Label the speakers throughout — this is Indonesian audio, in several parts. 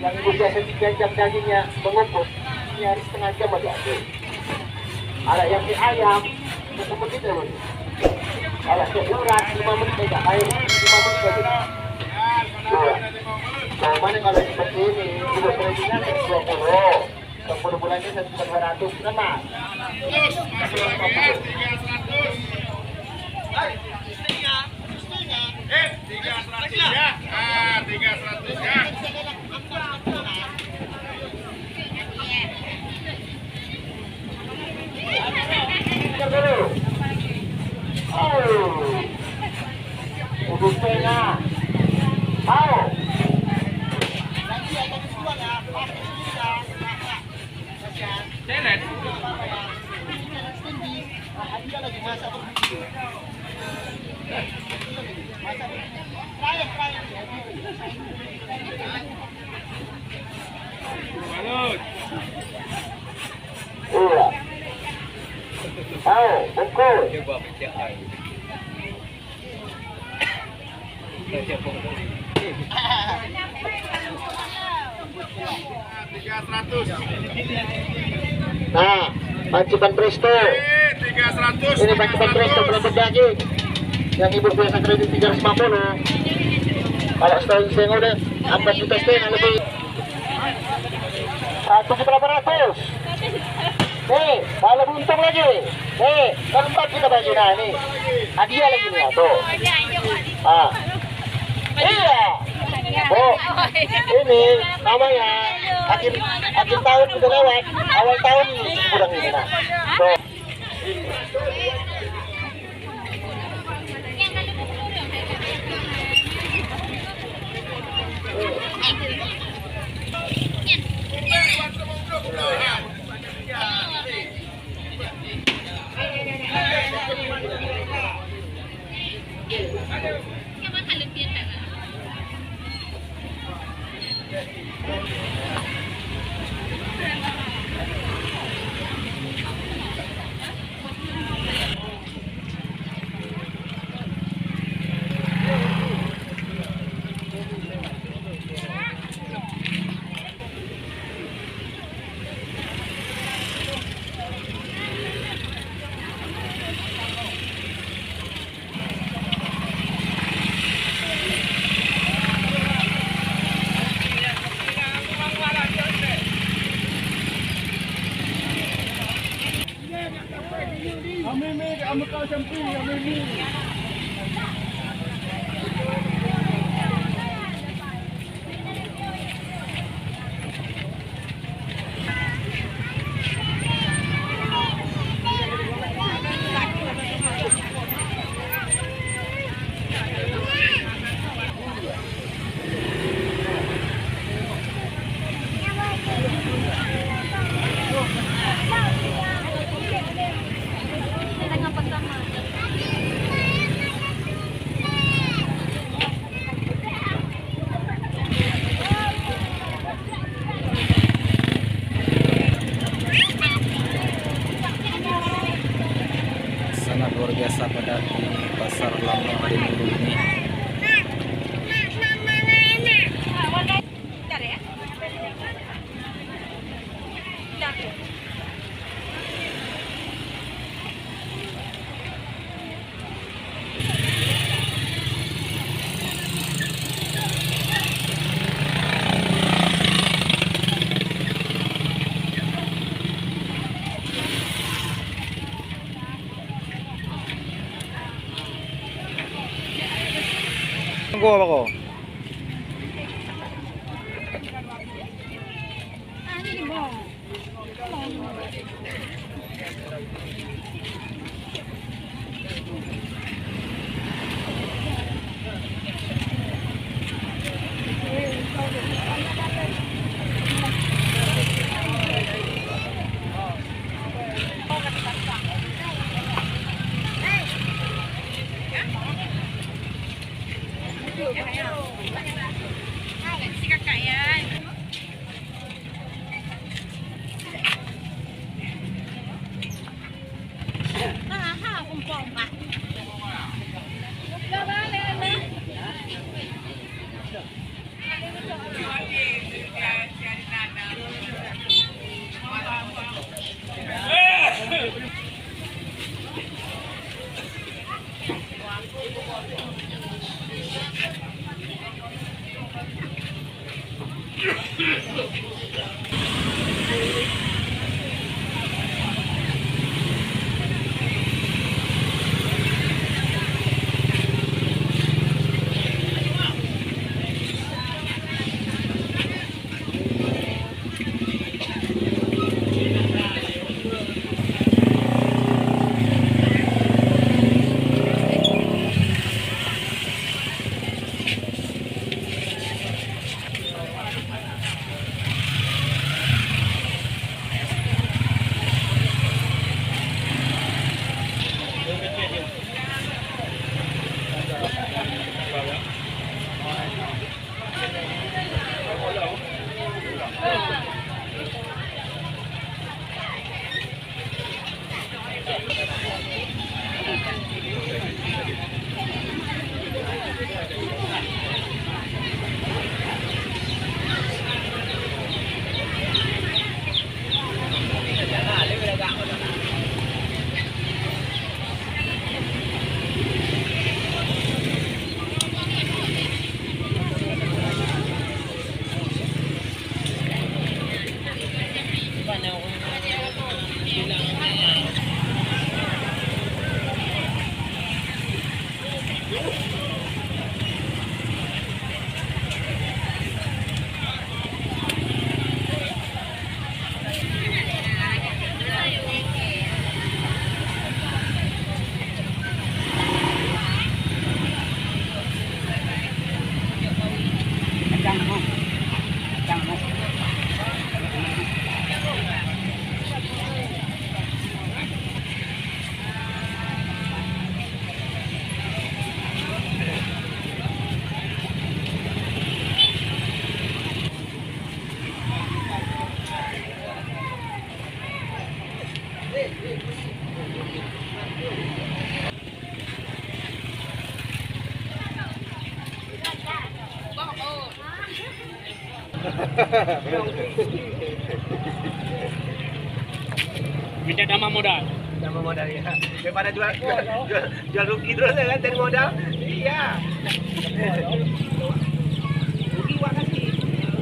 Speaker 1: yang ibu biasa 3 jam dagingnya mengumpul, ini hari setengah jam aja ada. Ada yang di ayam, seperti itu. Kalau ke urat 5 menit aja, air 5 menit aja. Nah, mana kalau seperti ini, ibu kreditnya 20 bulannya 1.200 kena. Udah setengah. Tahu? Iya. Tahu, betul.
Speaker 2: Coba pecah air.
Speaker 1: Nah, pancipan presto.
Speaker 3: 300.
Speaker 1: Ini pancipan presto kelompok daging. Yang ibu biasa kredit 350. Kalau setahun setengah udah 4 juta setengah lebih. 1.800. Nih, kalau untung lagi. Nih, keempat kita bagi. Nah, ini hadiah lagi nih, tuh. Ah, iya. Oh, ini namanya akhir tahun sudah lewat, awal tahun ini kurang ini. Nah, tuh.
Speaker 2: Sangat luar biasa pada di pasar Lambang hari Minggu ini. Tunggu apa kok?
Speaker 4: Minta tambah modal.
Speaker 5: Tambah modal ya. Daripada jual rugi terus kan dari modal. Iya. Rugi wak kasih.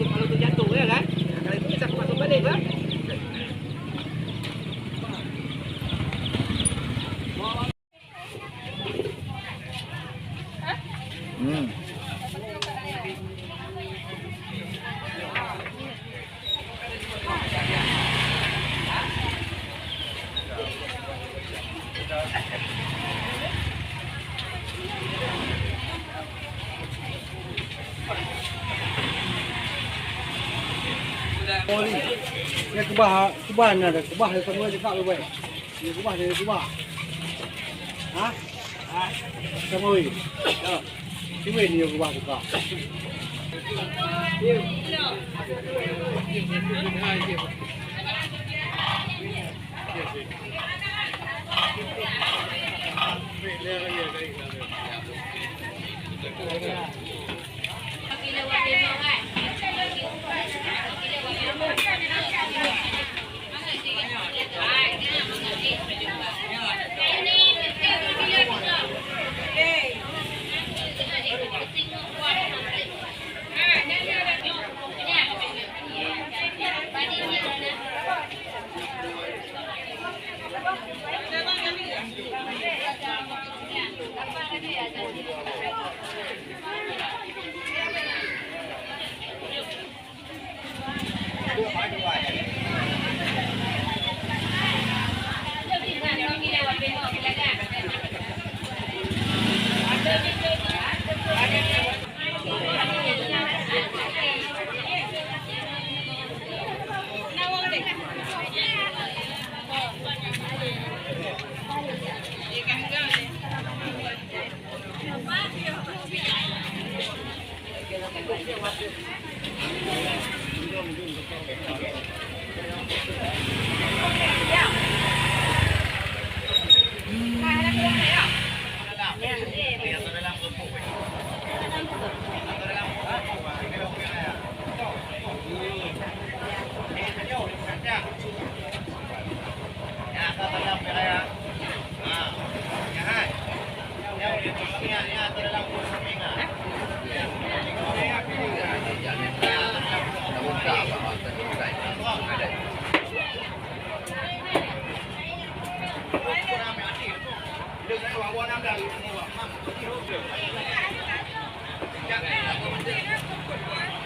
Speaker 5: Kalau tu jatuh ya kan. Kalau itu bisa masuk balik lah.
Speaker 6: Yang kebah ni ada kebah dia semua cakap lu baik. Dia kebah. Ha? Sama wei. Ya. Siwei ni yang kebah juga.
Speaker 3: Jangan